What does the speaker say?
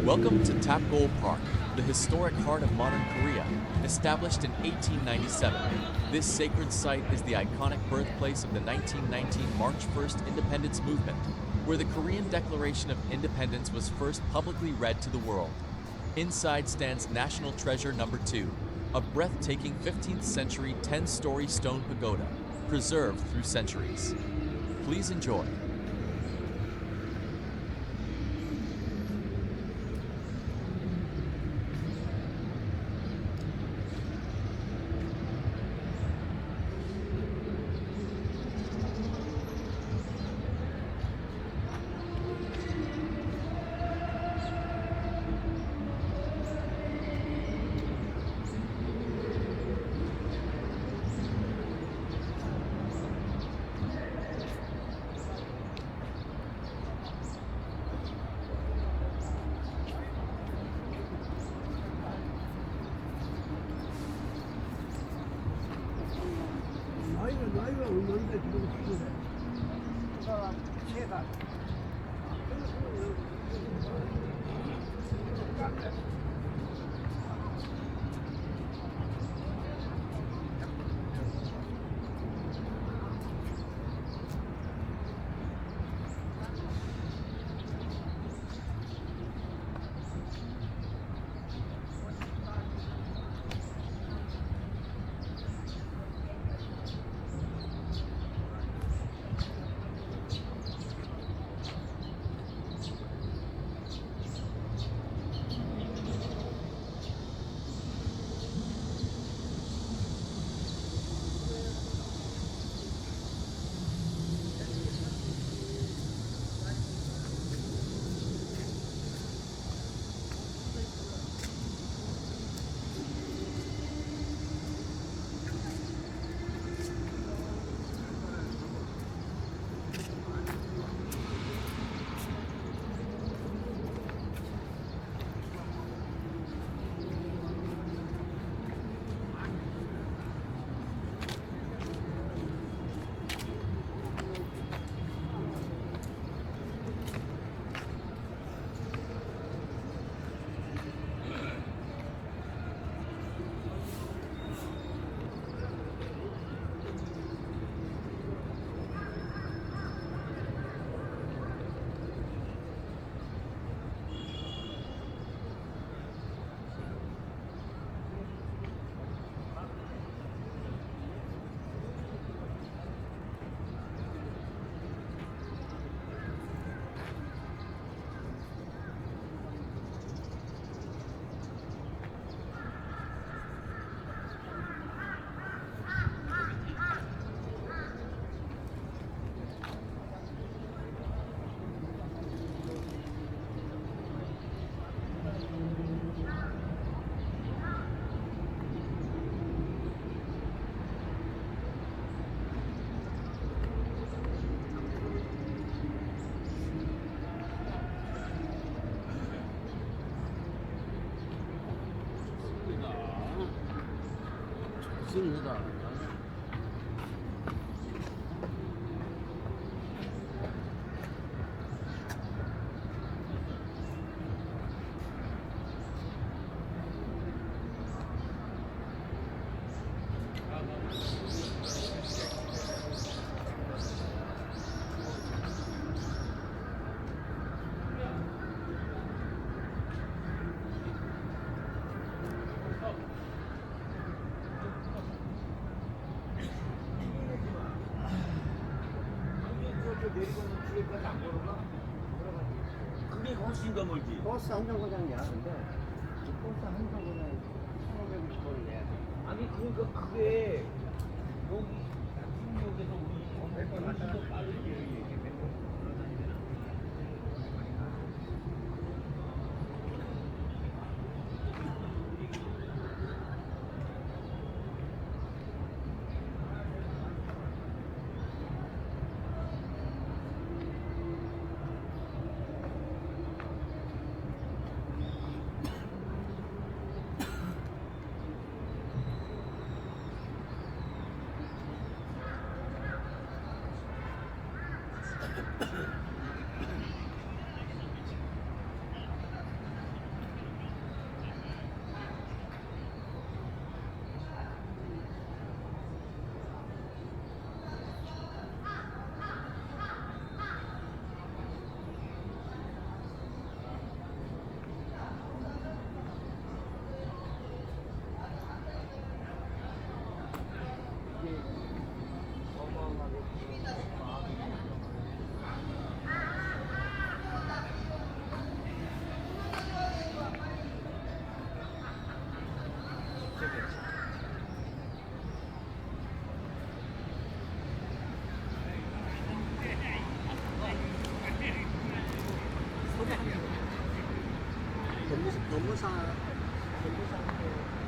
Welcome to Tapgol Park, the historic heart of modern Korea, established in 1897. This sacred site is the iconic birthplace of the 1919 March 1st independence movement, where the Korean Declaration of Independence was first publicly read to the world. Inside stands National Treasure Number 2, a breathtaking 15th century 10-story stone pagoda, preserved through centuries. Please enjoy. 나이가 얼마인데 지금 세 살. 좋습니다. 그게 훨씬 더 멀지. 버스 한 정거장이야. 근데 버스 한 정거장에 1,500원을 내야 돼. 아니 그러니까 그게 여기 중역에서 우리 몇번 왔다 갔다 빠르게 너무 사 너무 사는데